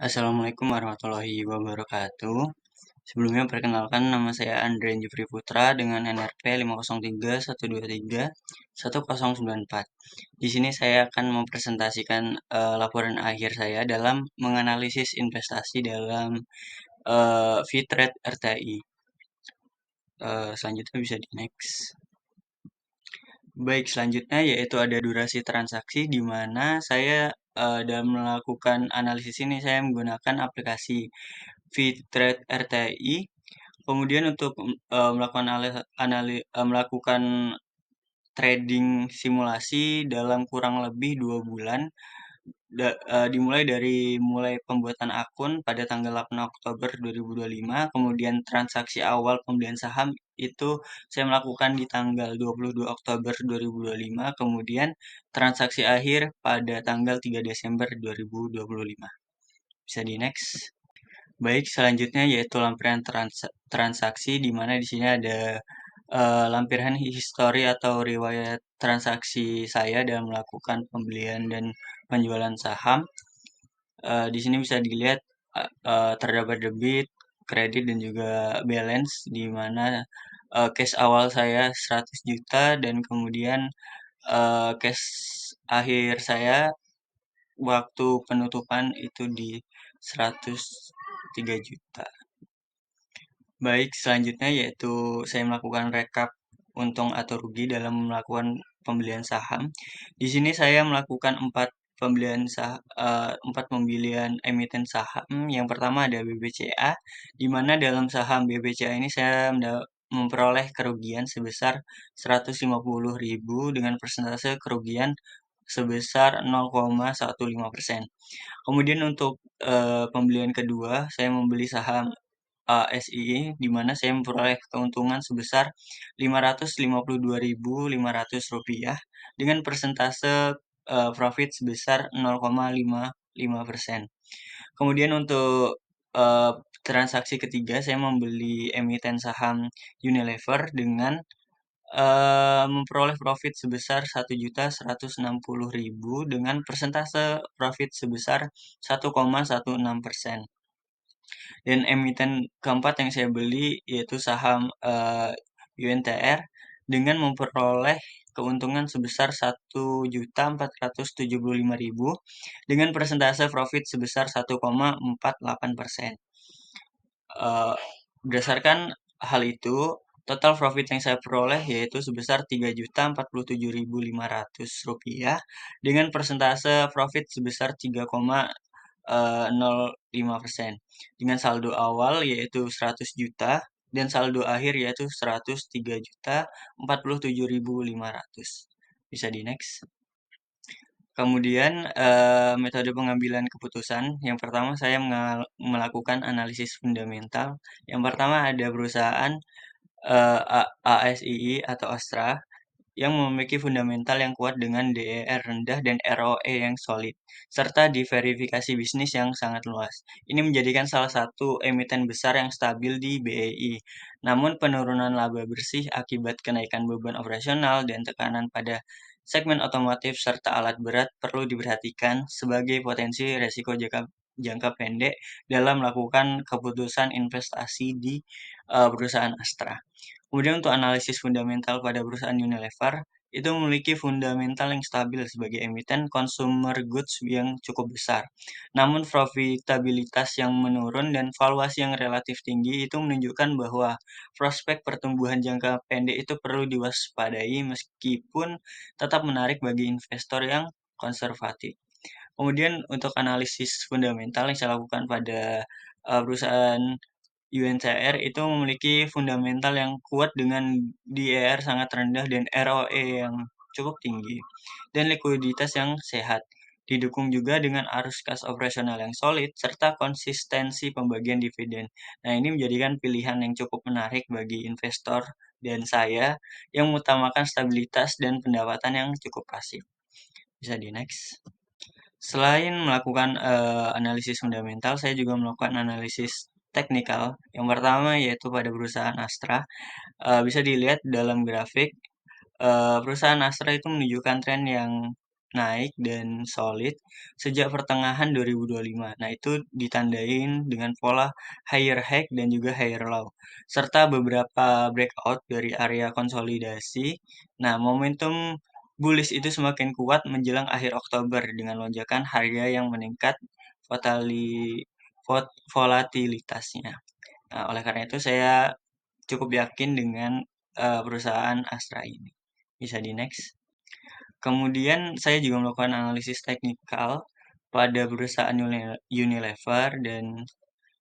Assalamualaikum warahmatullahi wabarakatuh. Sebelumnya perkenalkan nama saya Andre Jufri Putra dengan NRP 503.123.1094. Di sini saya akan mempresentasikan laporan akhir saya dalam menganalisis investasi dalam Fitrade RTI. Selanjutnya bisa di next. Baik, selanjutnya yaitu ada durasi transaksi di mana saya dalam melakukan analisis ini saya menggunakan aplikasi Fitrade RTI. Kemudian untuk melakukan trading simulasi dalam kurang lebih 2 bulan, dimulai dari pembuatan akun pada tanggal 8 Oktober 2025, kemudian transaksi awal pembelian saham itu saya melakukan di tanggal 22 Oktober 2025, kemudian transaksi akhir pada tanggal 3 Desember 2025. Bisa di next. Baik, selanjutnya yaitu lampiran transaksi di mana di sini ada lampiran histori atau riwayat transaksi saya dalam melakukan pembelian dan penjualan saham. Di sini bisa dilihat terdapat debit, kredit dan juga balance di mana cash awal saya 100 juta dan kemudian cash akhir saya waktu penutupan itu di 103 juta. Baik, selanjutnya yaitu saya melakukan rekap untung atau rugi dalam melakukan pembelian saham. Di sini saya melakukan empat pembelian emiten saham. Yang pertama ada BBCA, di mana dalam saham BBCA ini saya memperoleh kerugian sebesar 150.000 dengan persentase kerugian sebesar 0,15%. Kemudian untuk pembelian kedua, saya membeli saham SII, di mana saya memperoleh keuntungan sebesar Rp552.500 dengan persentase profit sebesar 0,55%. Kemudian untuk transaksi ketiga, saya membeli emiten saham Unilever dengan memperoleh profit sebesar 1.160.000 dengan persentase profit sebesar 1,16%. Dan emiten keempat yang saya beli yaitu saham UNTR dengan memperoleh keuntungan sebesar 1.475.000 dengan persentase profit sebesar 1,48%. Berdasarkan hal itu, total profit yang saya peroleh yaitu sebesar Rp3.047.500 dengan persentase profit sebesar 3,05%. Dengan saldo awal yaitu 100 juta dan saldo akhir yaitu 103.047.500. Bisa di next. Kemudian metode pengambilan keputusan. Yang pertama saya melakukan analisis fundamental. Yang pertama ada perusahaan ASII atau Astra yang memiliki fundamental yang kuat dengan DER rendah dan ROE yang solid, serta diverifikasi bisnis yang sangat luas. Ini menjadikan salah satu emiten besar yang stabil di BEI. Namun penurunan laba bersih akibat kenaikan beban operasional dan tekanan pada segmen otomotif serta alat berat perlu diperhatikan sebagai potensi resiko jangka pendek dalam melakukan keputusan investasi di perusahaan Astra. Kemudian untuk analisis fundamental pada perusahaan Unilever, itu memiliki fundamental yang stabil sebagai emiten consumer goods yang cukup besar. Namun profitabilitas yang menurun dan valuasi yang relatif tinggi itu menunjukkan bahwa prospek pertumbuhan jangka pendek itu perlu diwaspadai meskipun tetap menarik bagi investor yang konservatif. Kemudian untuk analisis fundamental yang saya lakukan pada perusahaan UNCR itu memiliki fundamental yang kuat dengan DER sangat rendah dan ROE yang cukup tinggi dan likuiditas yang sehat. Didukung juga dengan arus kas operasional yang solid serta konsistensi pembagian dividen. Nah, ini menjadikan pilihan yang cukup menarik bagi investor dan saya yang mengutamakan stabilitas dan pendapatan yang cukup pasif. Bisa di next. Selain melakukan analisis fundamental, saya juga melakukan analisis teknikal. Yang pertama yaitu pada perusahaan Astra. Bisa dilihat dalam grafik, perusahaan Astra itu menunjukkan tren yang naik dan solid sejak pertengahan 2025. Nah, itu ditandain dengan pola higher high dan juga higher low, serta beberapa breakout dari area konsolidasi. Nah, momentum bullish itu semakin kuat menjelang akhir Oktober dengan lonjakan harga yang meningkat volatilitasnya. Nah, oleh karena itu saya cukup yakin dengan perusahaan Astra ini. Bisa di next. Kemudian saya juga melakukan analisis teknikal pada perusahaan Unilever dan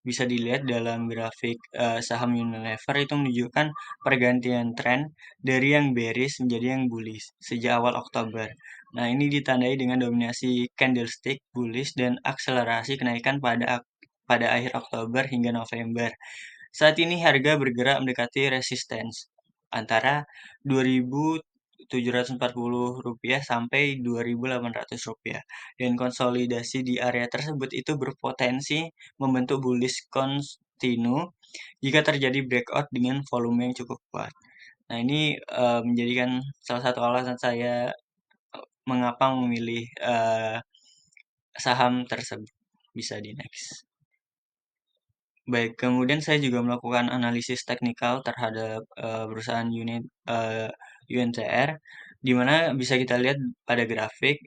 bisa dilihat dalam grafik saham Unilever itu menunjukkan pergantian tren dari yang bearish menjadi yang bullish sejak awal Oktober. Nah, ini ditandai dengan dominasi candlestick bullish dan akselerasi kenaikan pada akhir Oktober hingga November. Saat ini harga bergerak mendekati resistance antara Rp2.740 sampai Rp2.800 dan konsolidasi di area tersebut itu berpotensi membentuk bullish continue jika terjadi breakout dengan volume yang cukup kuat. Nah, ini menjadikan salah satu alasan saya mengapa memilih saham tersebut. Bisa di next. Baik, kemudian saya juga melakukan analisis teknikal terhadap perusahaan UNTR, di mana bisa kita lihat pada grafik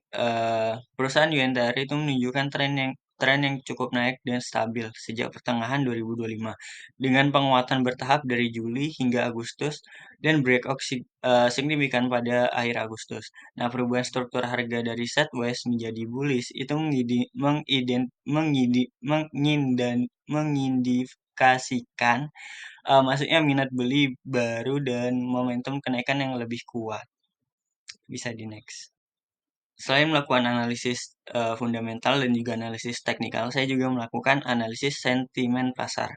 perusahaan UNTR itu menunjukkan tren yang cukup naik dan stabil sejak pertengahan 2025 dengan penguatan bertahap dari Juli hingga Agustus dan breakout signifikan pada akhir Agustus. Nah, perubahan struktur harga dari sideways menjadi bullish itu mengindikasikan maksudnya minat beli baru dan momentum kenaikan yang lebih kuat. Bisa di next. Selain melakukan analisis fundamental dan juga analisis teknikal, saya juga melakukan analisis sentimen pasar.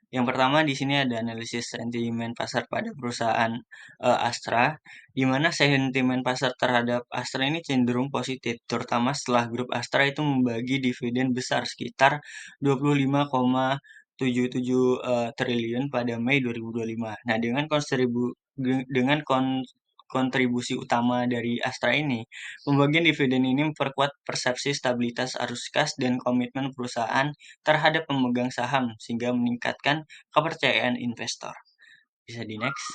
Yang pertama di sini ada analisis sentimen pasar pada perusahaan Astra, di mana sentimen pasar terhadap Astra ini cenderung positif, terutama setelah grup Astra itu membagi dividen besar sekitar 25,77 triliun pada Mei 2025. Nah, dengan kontribusi utama dari Astra ini, pembagian dividen ini memperkuat persepsi stabilitas arus kas dan komitmen perusahaan terhadap pemegang saham sehingga meningkatkan kepercayaan investor. Bisa di next.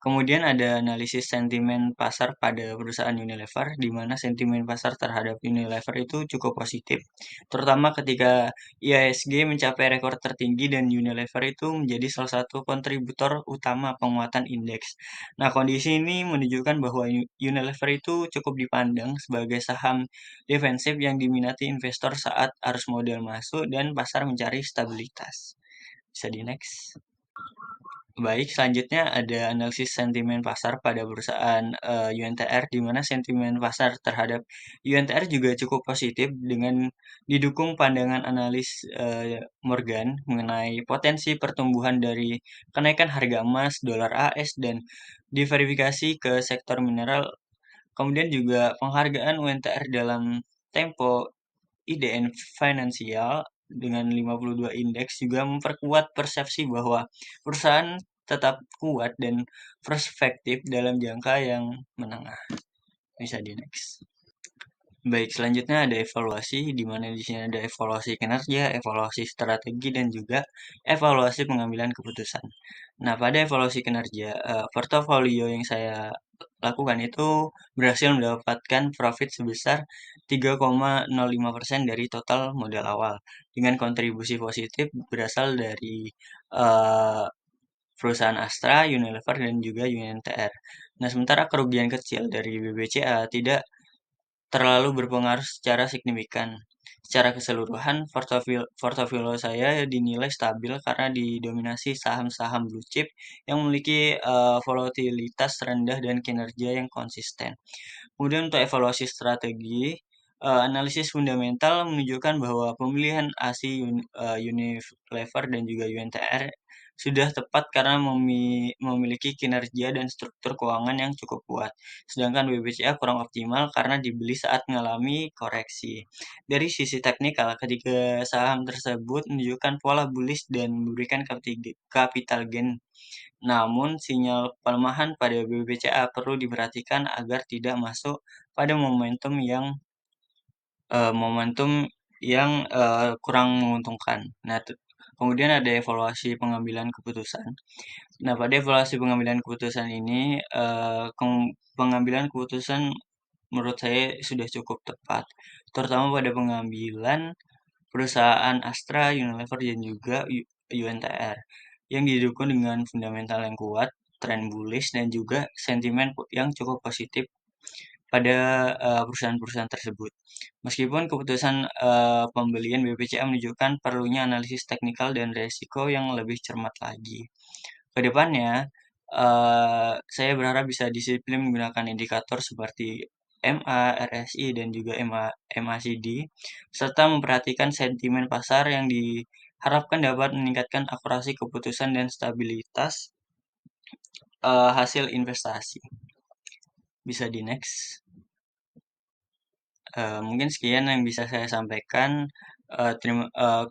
Kemudian ada analisis sentimen pasar pada perusahaan Unilever, di mana sentimen pasar terhadap Unilever itu cukup positif, terutama ketika IHSG mencapai rekor tertinggi dan Unilever itu menjadi salah satu kontributor utama penguatan indeks. Nah, kondisi ini menunjukkan bahwa Unilever itu cukup dipandang sebagai saham defensif yang diminati investor saat arus modal masuk dan pasar mencari stabilitas. Bisa di next. Baik, selanjutnya ada analisis sentimen pasar pada perusahaan UNTR, di mana sentimen pasar terhadap UNTR juga cukup positif dengan didukung pandangan analis Morgan mengenai potensi pertumbuhan dari kenaikan harga emas, dolar AS, dan diverifikasi ke sektor mineral. Kemudian juga penghargaan UNTR dalam Tempo IDN Finansial dengan 52 indeks juga memperkuat persepsi bahwa perusahaan tetap kuat dan perspektif dalam jangka yang menengah. Bisa di next. Baik, selanjutnya ada evaluasi, di mana di sini ada evaluasi kinerja, evaluasi strategi, dan juga evaluasi pengambilan keputusan. Nah, pada evaluasi kinerja, portofolio yang saya lakukan itu berhasil mendapatkan profit sebesar 3,05% dari total modal awal, dengan kontribusi positif berasal dari eh, perusahaan Astra, Unilever, dan juga UNTR. Nah, sementara kerugian kecil dari BBCA tidak terlalu berpengaruh secara signifikan. Secara keseluruhan, portofolio saya dinilai stabil karena didominasi saham-saham blue chip yang memiliki volatilitas rendah dan kinerja yang konsisten. Kemudian untuk evaluasi strategi, analisis fundamental menunjukkan bahwa pemilihan ASI Unilever dan juga UNTR sudah tepat karena memiliki kinerja dan struktur keuangan yang cukup kuat. Sedangkan BBCA kurang optimal karena dibeli saat mengalami koreksi. Dari sisi teknikal, ketiga saham tersebut menunjukkan pola bullish dan memberikan capital gain. Namun, sinyal pelemahan pada BBCA perlu diperhatikan agar tidak masuk pada momentum yang kurang menguntungkan. Nah, kemudian ada evaluasi pengambilan keputusan. Nah, pada evaluasi pengambilan keputusan ini, pengambilan keputusan menurut saya sudah cukup tepat, terutama pada pengambilan perusahaan Astra, Unilever, dan juga UNTR yang didukung dengan fundamental yang kuat, tren bullish, dan juga sentimen yang cukup positif pada perusahaan-perusahaan tersebut. Meskipun keputusan pembelian BPCA menunjukkan perlunya analisis teknikal dan resiko yang lebih cermat lagi. Kedepannya, saya berharap bisa disiplin menggunakan indikator seperti MA, RSI, dan juga MACD, serta memperhatikan sentimen pasar yang diharapkan dapat meningkatkan akurasi keputusan dan stabilitas hasil investasi. Bisa di next. Mungkin sekian yang bisa saya sampaikan.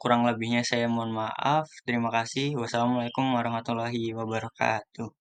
Kurang lebihnya saya mohon maaf. Terima kasih. Wassalamualaikum warahmatullahi wabarakatuh.